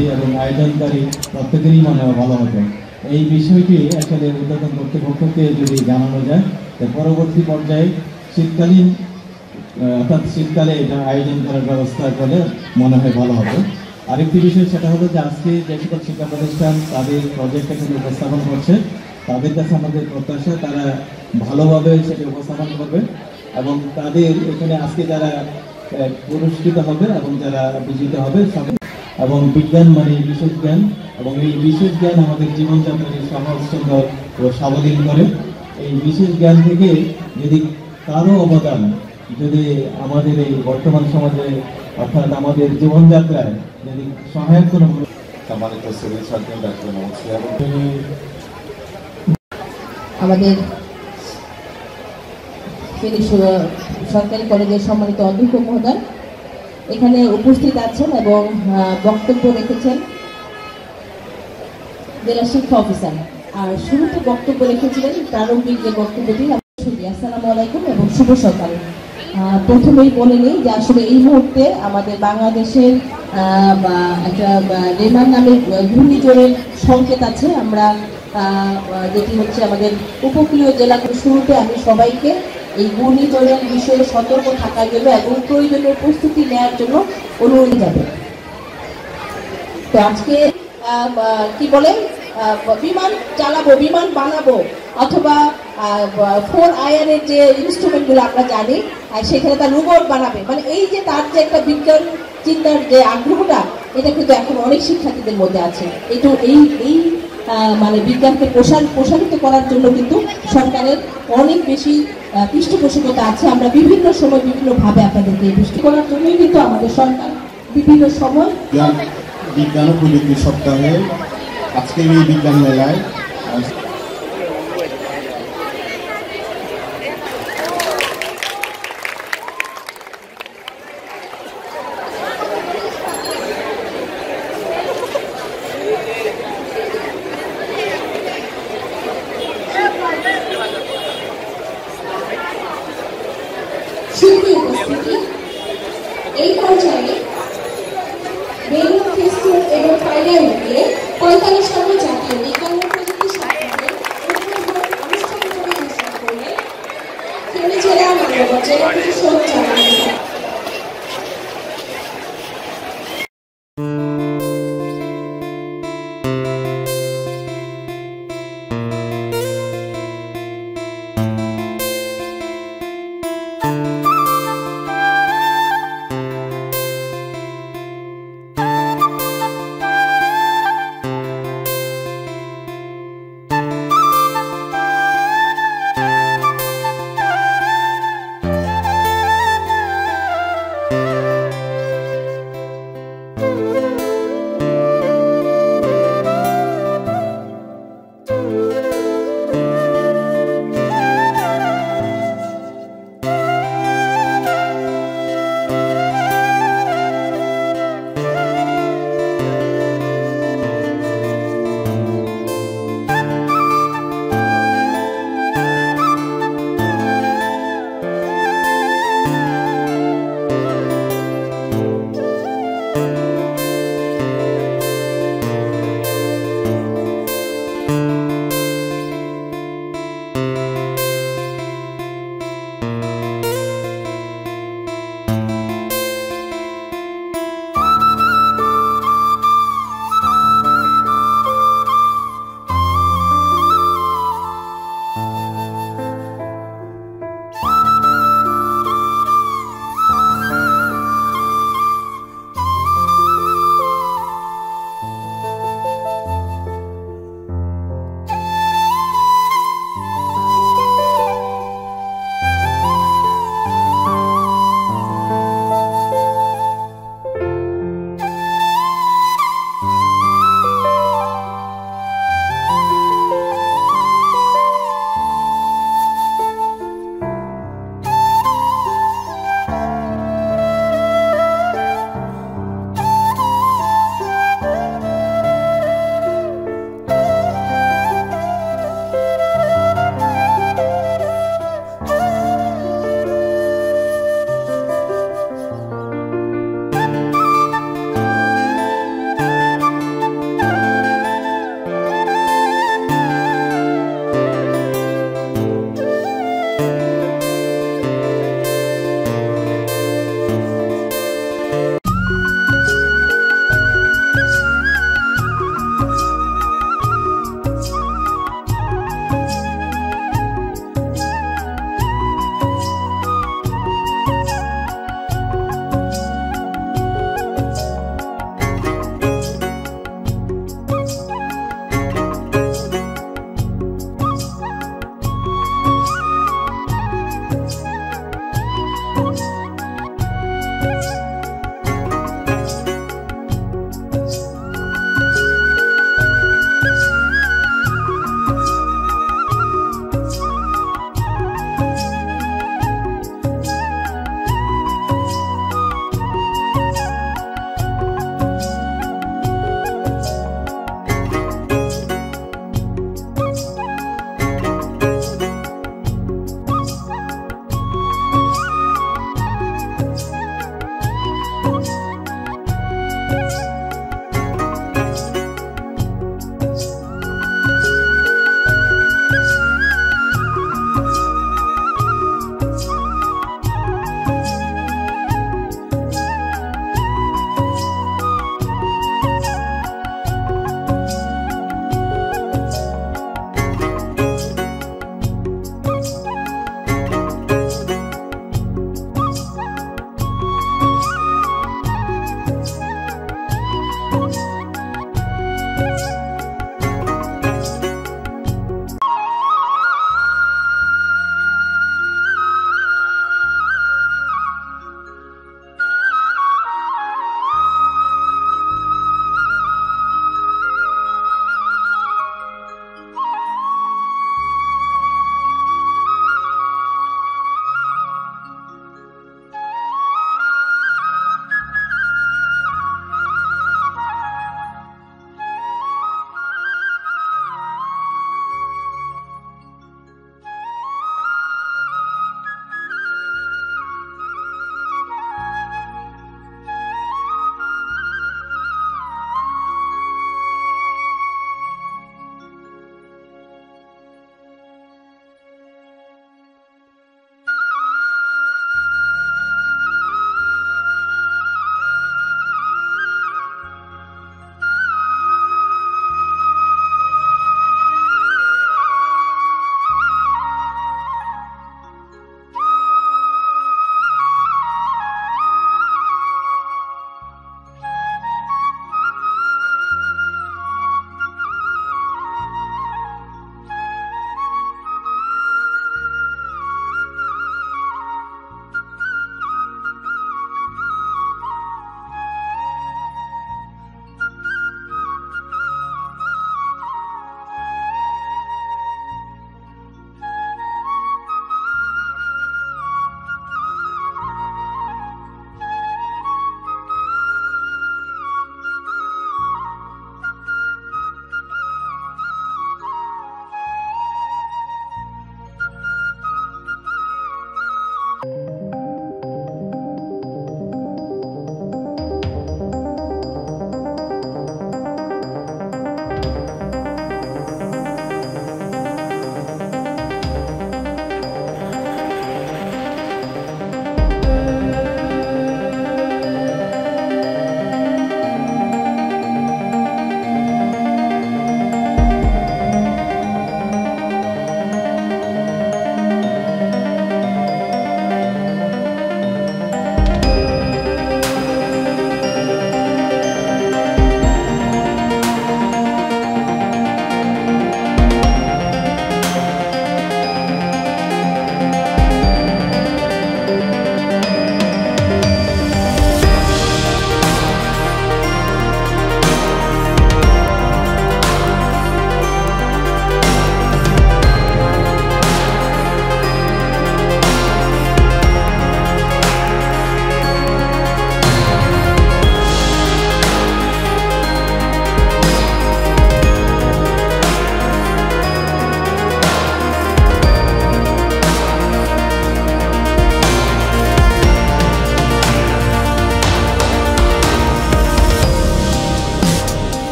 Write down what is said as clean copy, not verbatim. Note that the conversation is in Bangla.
শিক্ষার্থী এবং আয়োজনকারী প্রত্যেকেরই মনে হয় ভালো হতো। এই বিষয়টি আসলে উদ্বোধন কর্তৃপক্ষকে যদি জানানো যায়, পরবর্তী পর্যায়ে শীতকালীন অর্থাৎ শীতকালে এটা আয়োজন করার ব্যবস্থা করলে মনে হয় ভালো হবে। আরেকটি বিষয় সেটা হলো যে আজকে যে সকল শিক্ষা প্রতিষ্ঠান তাদের প্রজেক্ট এখানে উপস্থাপন করছে, তাদের কাছে আমাদের প্রত্যাশা তারা ভালোভাবে সেটা উপস্থাপন করবে এবং তাদের এখানে আজকে যারা পুরস্কৃত হবে এবং যারা বিজিত হবে এবং বিজ্ঞান মানে বিশেষ জ্ঞান, এবং এই বিশেষ জ্ঞান আমাদের জীবনযাত্রাকে সহজ সুন্দর ও সাবলীল করে। এই বিশেষ জ্ঞান থেকে যদি কারো অবদান যদি আমাদের এই বর্তমান সমাজে অর্থাৎ আমাদের জীবনযাত্রায় যদি সহায়ক কোনো সম্মানিত সিভিল সার্জন ডাক্তার নমস্কার। আমাদের সরকারি কলেজের সম্মানিত অধ্যক্ষ মহোদয় এখানে উপস্থিত আছেন এবং বক্তব্য রেখেছেন জেলা শিক্ষা অফিসার। আর শুরুতে বক্তব্য রেখেছিলেন প্রারম্ভিক যে বক্তব্যটি। আসসালামু আলাইকুম এবং শুভ সকাল। প্রথমেই বলে নিই যে আসলে এই মুহূর্তে আমাদের বাংলাদেশের একটা রেমান নামের ঘূর্ণিঝড়ের সংকেত আছে। আমরা যেটি হচ্ছে আমাদের উপকূলীয় জেলাগুলো, শুরুতে আমি সবাইকে এই ঘূর্ণিঝড়ের বিষয়ে সতর্ক থাকার জন্য এবং প্রয়োজনীয় প্রস্তুতি নেওয়ার জন্য অনুরোধ যাবে। তো আজকে কি বলেন, বিমান চালাবো, বিমান বানাবো, অথবা 4IR এর যে ইনস্ট্রুমেন্টগুলো আমরা জানি সেখানে তার রোবট বানাবে, মানে এই যে তার যে একটা বিজ্ঞান চিন্তার যে আগ্রহটা, এটা কিন্তু এখন অনেক শিক্ষার্থীদের মধ্যে আছে। এই মানে বিজ্ঞানকে প্রসারিত করার জন্য কিন্তু সরকারের অনেক বেশি পৃষ্ঠপোষকতা আছে। আমরা বিভিন্ন সময় বিভিন্নভাবে আপনাদেরকে পুষ্টি করার জন্যই কিন্তু আমাদের সরকার বিভিন্ন সময় বিজ্ঞান ও প্রযুক্তি সপ্তাহে আজকের এই বিজ্ঞান মেলায়